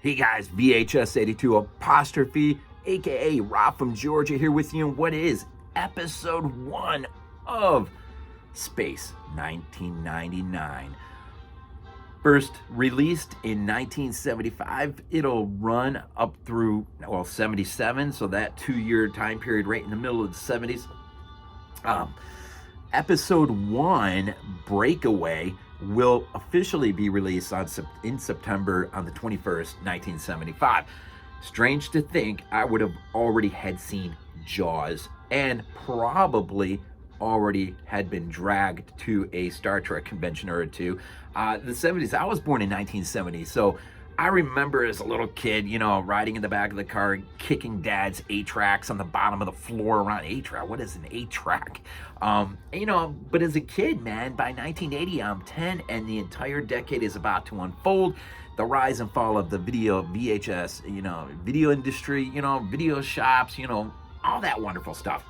Hey guys, VHS82 apostrophe, aka Rob from Georgia here with you, and what is episode 1 of Space 1999. First released in 1975, it'll run up through, 77, so that 2-year time period right in the middle of the 70s. Episode 1, Breakaway, will officially be released in September on the 21st, 1975. Strange to think I would have already had seen Jaws and probably already had been dragged to a Star Trek convention or two. The 70s, I was born in 1970, so I remember as a little kid, riding in the back of the car, kicking Dad's 8-tracks on the bottom of the floor around 8-track. What is an 8-track? But as a kid, man, by 1980, I'm 10, and the entire decade is about to unfold. The rise and fall of the VHS, video industry, video shops, all that wonderful stuff.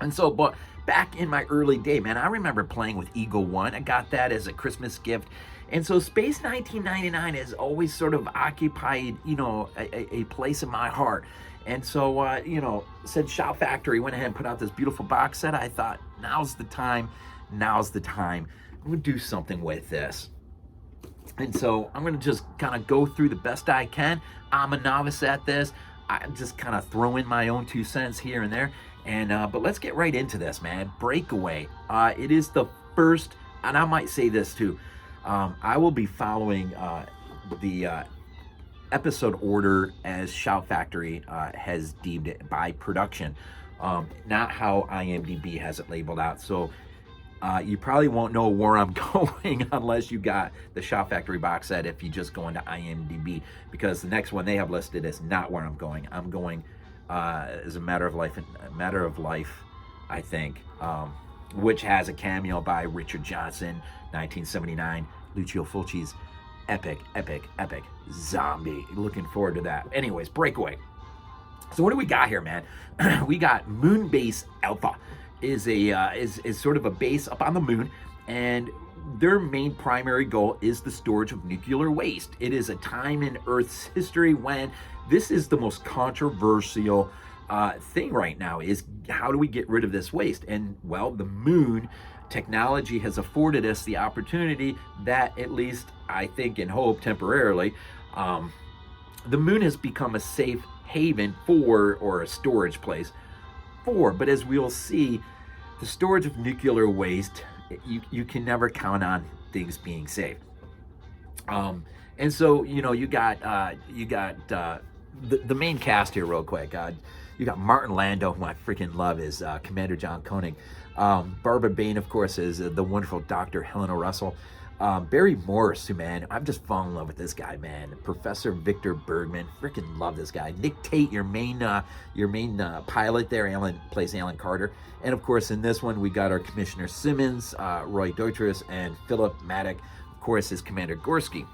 And so, but back in my early day, man, I remember playing with Eagle One. I got that as a Christmas gift. And so Space 1999 has always sort of occupied, a place in my heart. And so, said Shout Factory went ahead and put out this beautiful box set. I thought, now's the time. I'm going to do something with this. And so I'm going to just kind of go through the best I can. I'm a novice at this. I just kind of throw in my own 2 cents here and there. And but let's get right into this, man. Breakaway. It is the first, and I might say this too, I will be following the episode order as Shout Factory has deemed it by production, not how IMDb has it labeled out. So you probably won't know where I'm going unless you got the Shout Factory box set if you just go into IMDb, because the next one they have listed is not where I'm going. I'm going as a matter of life, I think, which has a cameo by Richard Johnson, 1979, Lucio Fulci's epic zombie. Looking forward to that. Anyways, Breakaway. So what do we got here, man? We got Moonbase Alpha is sort of a base up on the moon, and their main primary goal is the storage of nuclear waste. It is a time in Earth's history when this is the most controversial thing right now, is how do we get rid of this waste? And well, the moon technology has afforded us the opportunity that, at least I think and hope temporarily, the moon has become a safe haven for, or a storage place for, but as we'll see, the storage of nuclear waste, you can never count on things being safe. And so, you got the main cast here real quick. You got Martin Landau, who I freaking love, is Commander John Koenig. Barbara Bain, of course, is the wonderful Dr. Helena Russell. Barry Morse, who, man, I've just fallen in love with this guy, man. Professor Victor Bergman, freaking love this guy. Nick Tate, your main pilot there, plays Alan Carter. And of course, in this one, we got our Commissioner Simmons, Roy Dotrice, and Philip Madoc, of course, is Commander Gorski.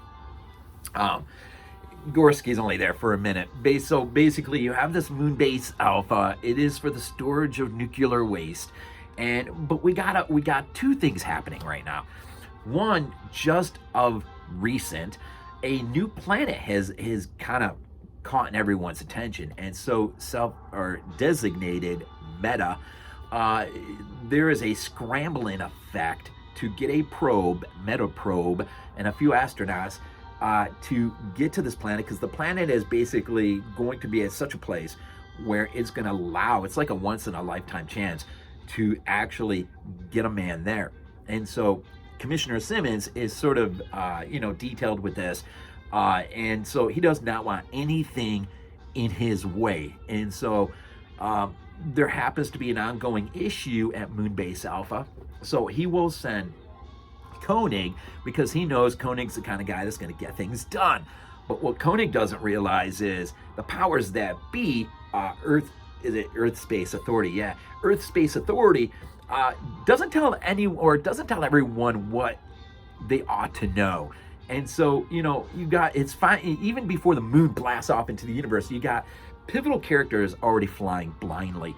Gorski's only there for a minute. So basically, you have this Moonbase Alpha. It is for the storage of nuclear waste, but we got 2 things happening right now. One, just of recent, a new planet has kind of caught in everyone's attention, and so designated Meta. There is a scrambling effect to get a Meta probe, and a few astronauts to get to this planet, because the planet is basically going to be at such a place where it's going to allow, it's like a once-in-a-lifetime chance to actually get a man there. And so Commissioner Simmons is sort of, detailed with this, and so he does not want anything in his way. And so there happens to be an ongoing issue at Moonbase Alpha, so he will send Koenig, because he knows Koenig's the kind of guy that's going to get things done. But what Koenig doesn't realize is the powers that be, Earth Space Authority? Yeah, Earth Space Authority doesn't tell everyone what they ought to know. And so, it's fine. Even before the moon blasts off into the universe, you got pivotal characters already flying blindly.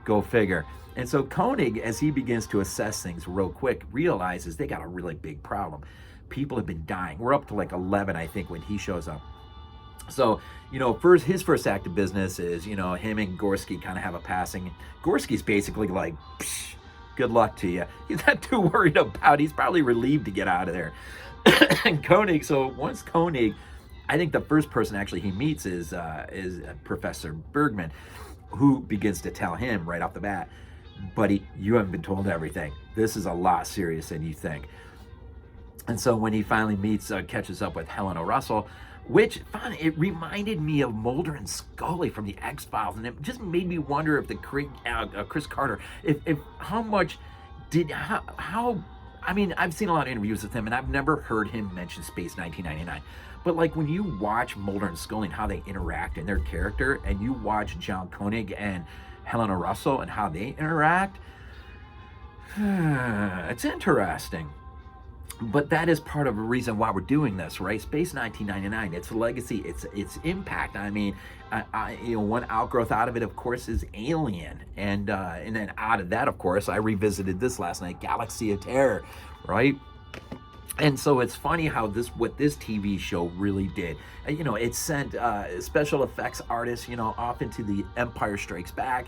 Go figure. And so Koenig, as he begins to assess things real quick, realizes they got a really big problem. people have been dying. We're up to like 11, I think, when he shows up. So, first his first act of business is, him and Gorski kind of have a passing. Gorski's basically like, psh, good luck to you. He's not too worried about. He's probably relieved to get out of there. And Koenig. So once Koenig, I think the first person actually he meets is Professor Bergman, who begins to tell him right off the bat, buddy, you haven't been told everything. This is a lot serious than you think. And so when he finally catches up with Helena Russell, which, fun, it reminded me of Mulder and Scully from the X-Files, and it just made me wonder if the Chris Carter, I mean, I've seen a lot of interviews with him, and I've never heard him mention Space 1999. But like when you watch Mulder and Scully and how they interact in their character, and you watch John Koenig and Helena Russell and how they interact, it's interesting. But that is part of the reason why we're doing this, right? Space 1999, its legacy, its impact. I mean, one outgrowth out of it, of course, is Alien, and then out of that, of course, I revisited this last night, Galaxy of Terror, right? And so it's funny how what this TV show really did. It sent special effects artists, off into the Empire Strikes Back,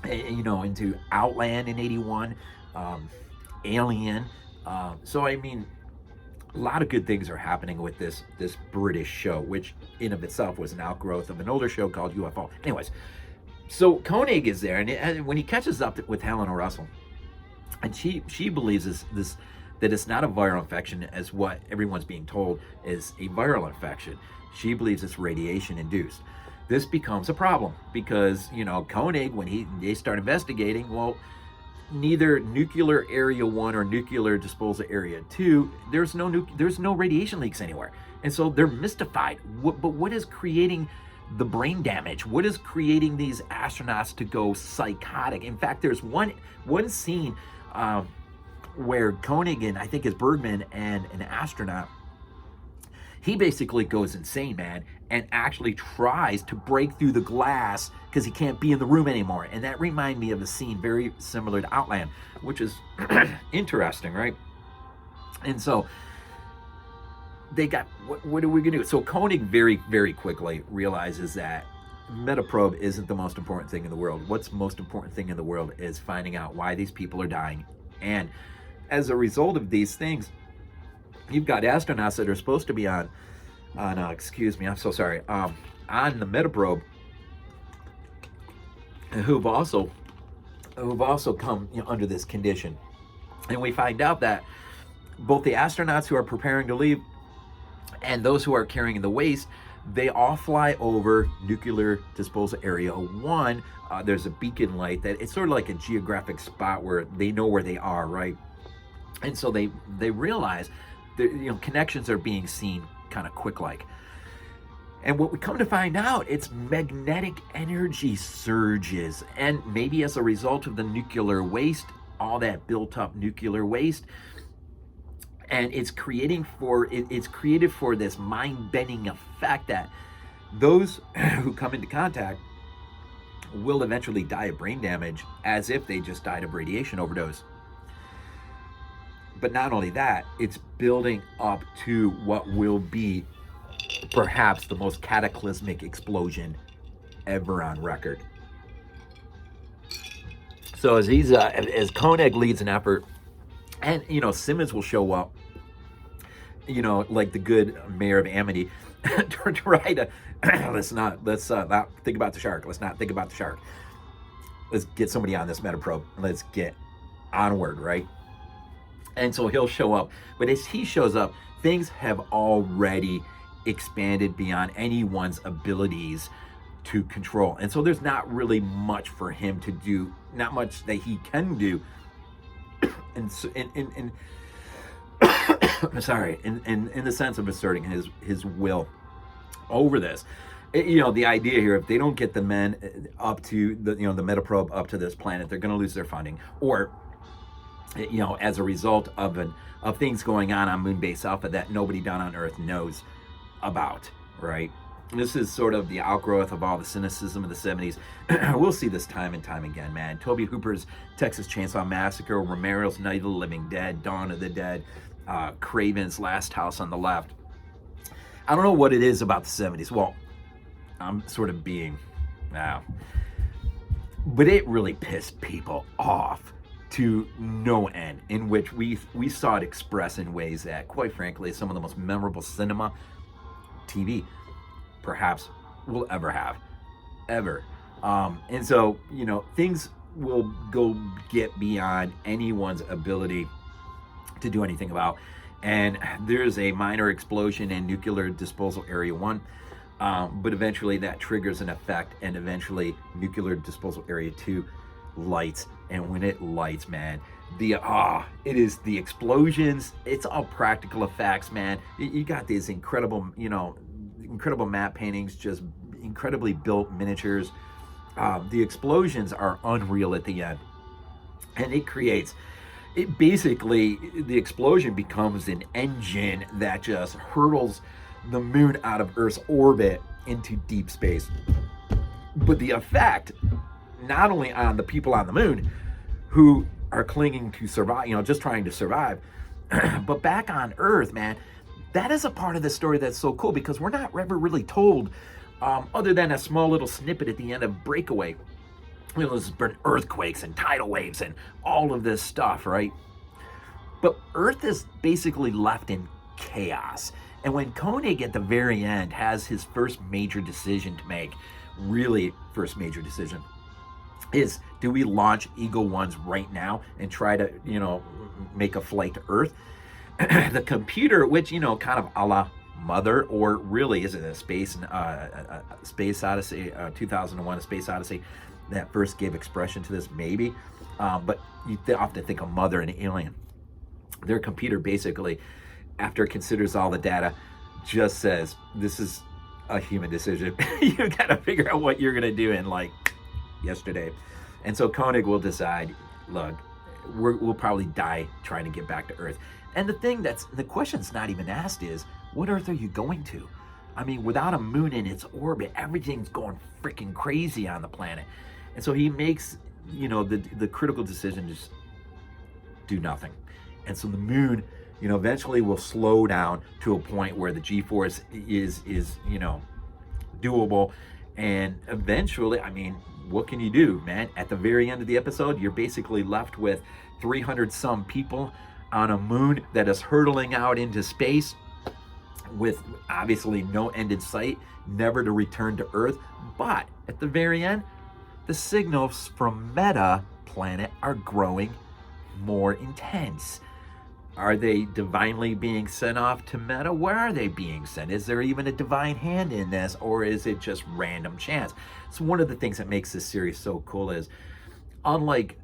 into Outland in '81. Alien. So I mean, a lot of good things are happening with this British show, which in of itself was an outgrowth of an older show called UFO. Anyways, so Koenig is there, and when he catches up with Helena Russell, and she believes that it's not a viral infection as what everyone's being told is a viral infection. She believes it's radiation induced. This becomes a problem because Koenig, when they start investigating, well, neither nuclear area 1 or nuclear disposal area 2, there's no radiation leaks anywhere, and so they're mystified. But what is creating the brain damage? What is creating these astronauts to go psychotic? In fact, there's one scene where Koenig and I think it's Bergman and an astronaut, he basically goes insane, man, and actually tries to break through the glass because he can't be in the room anymore. And that reminded me of a scene very similar to Outland, which is interesting, right? And so they got, what are we gonna do? So Koenig very, very quickly realizes that Metaprobe isn't the most important thing in the world. What's the most important thing in the world is finding out why these people are dying. And as a result of these things, you've got astronauts that are supposed to be on excuse me, I'm so sorry, on the Metaprobe, who've also come under this condition. And we find out that both the astronauts who are preparing to leave and those who are carrying the waste, they all fly over nuclear disposal area 1. There's a beacon light that it's sort of like a geographic spot where they know where they are, right? And so they realize that connections are being seen kind of quick like. And what we come to find out, it's magnetic energy surges, and maybe as a result of the nuclear waste, all that built up nuclear waste, and it's created for this mind-bending effect that those who come into contact will eventually die of brain damage as if they just died of radiation overdose. But not only that, it's building up to what will be perhaps the most cataclysmic explosion ever on record. So as Koenig leads an effort, and Simmons will show up, like the good mayor of Amity, to try to let's not think about the shark. Let's not think about the shark. Let's get somebody on this Metaprobe. Let's get onward, right? And so he'll show up, but as he shows up, things have already expanded beyond anyone's abilities to control. And so there's not really much for him to do, not much that he can do. And so, sorry, in the sense of asserting his will over this. The idea here, if they don't get the men up to the Metaprobe up to this planet, they're going to lose their funding, or as a result of things going on Moon Base Alpha that nobody down on Earth knows about, right? This is sort of the outgrowth of all the cynicism of the 70s. We'll see this time and time again, man. Toby Hooper's Texas Chainsaw Massacre, Romero's Night of the Living Dead, Dawn of the Dead, Craven's Last House on the Left. I don't know what it is about the 70s. Well, I'm sort of being, but it really pissed people off to no end, in which we saw it expressed in ways that, quite frankly, some of the most memorable cinema, TV, perhaps will ever have, ever. And so, things will get beyond anyone's ability to do anything about. And there's a minor explosion in nuclear disposal area 1, but eventually that triggers an effect, and eventually nuclear disposal area 2 lights. And when it lights, man, it is the explosions. It's all practical effects, man. You got these incredible matte paintings, just incredibly built miniatures. The explosions are unreal at the end, and the explosion becomes an engine that just hurtles the moon out of Earth's orbit into deep space. But the effect, not only on the people on the moon who are clinging to survive, just trying to survive, but back on Earth, man, that is a part of the story that's so cool, because we're not ever really told, other than a small little snippet at the end of Breakaway. There's earthquakes and tidal waves and all of this stuff, right? But Earth is basically left in chaos. And when Koenig at the very end has his first major decision to make, really first major decision, is, do we launch Eagle 1s right now and try to, make a flight to Earth? The computer, which, kind of a la Mother, or really is it a Space Odyssey, 2001, A Space Odyssey, that first gave expression to this, maybe. But you often think of Mother and Alien. Their computer basically, after it considers all the data, just says, this is a human decision. You got to figure out what you're going to do in yesterday. And so Koenig will decide, look, we'll probably die trying to get back to Earth. And the question's not even asked is, what Earth are you going to? I mean, without a moon in its orbit, everything's going freaking crazy on the planet. And so he makes, the critical decision, just do nothing. And so the moon, eventually will slow down to a point where the G-force is doable. And eventually, what can you do, man? At the very end of the episode, you're basically left with 300 some people on a moon that is hurtling out into space with obviously no end in sight, never to return to Earth. But at the very end, the signals from Meta planet are growing more intense. Are they divinely being sent off to Meta? Where are they being sent? Is there even a divine hand in this, or is it just random chance? So one of the things that makes this series so cool is, unlike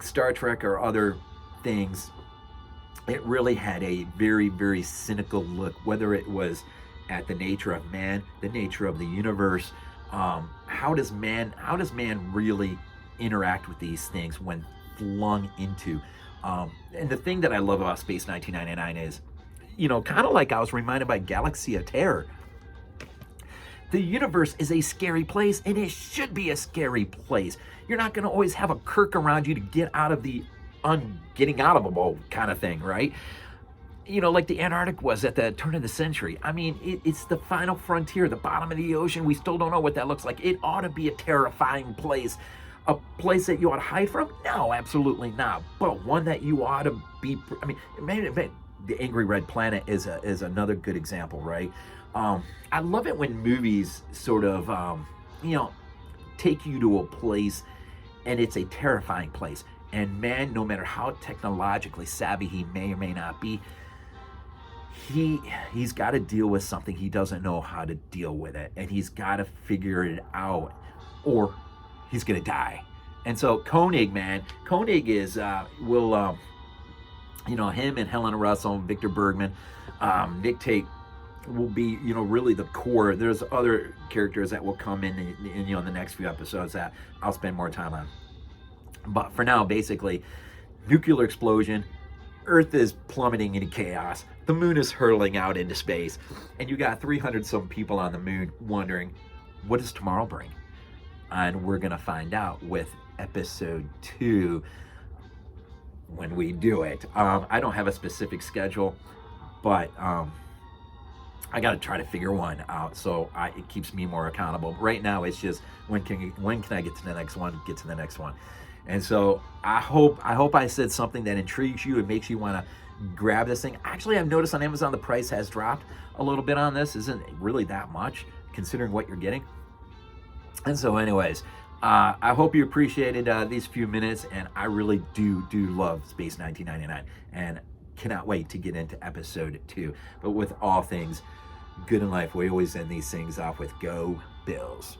Star Trek or other things, it really had a very, very cynical look, whether it was at the nature of man, the nature of the universe. How does man really interact with these things when flung into? And the thing that I love about Space 1999 is, kind of like I was reminded by Galaxy of Terror. The universe is a scary place, and it should be a scary place. You're not going to always have a Kirk around you to get out of the getting out of a boat kind of thing, right? Like the Antarctic was at the turn of the century. It's the final frontier, the bottom of the ocean. We still don't know what that looks like. It ought to be a terrifying place. A place that you ought to hide from? No, absolutely not. But one that you ought to be, the Angry Red Planet is another good example, right? I love it when movies sort of, take you to a place and it's a terrifying place. And man, no matter how technologically savvy he may or may not be, he's got to deal with something. He doesn't know how to deal with it, and he's got to figure it out, or he's gonna die. And so Koenig is him and Helena Russell, Victor Bergman, Nick Tate will be really the core. There's other characters that will come in the next few episodes that I'll spend more time on. But for now, basically, nuclear explosion, Earth is plummeting into chaos, the moon is hurtling out into space, and you got 300 some people on the moon wondering, what does tomorrow bring? And we're gonna find out with episode 2. when we do it. I don't have a specific schedule, but I got to try to figure one out, so it keeps me more accountable. Right now, it's just when can I get to the next one? Get to the next one, and so I hope I said something that intrigues you and makes you want to grab this thing. Actually, I've noticed on Amazon the price has dropped a little bit on this. Isn't really that much considering what you're getting. And so, anyways, I hope you appreciated these few minutes, and I really do love Space 1999, and cannot wait to get into episode 2. But with all things good in life, we always end these things off with Go Bills.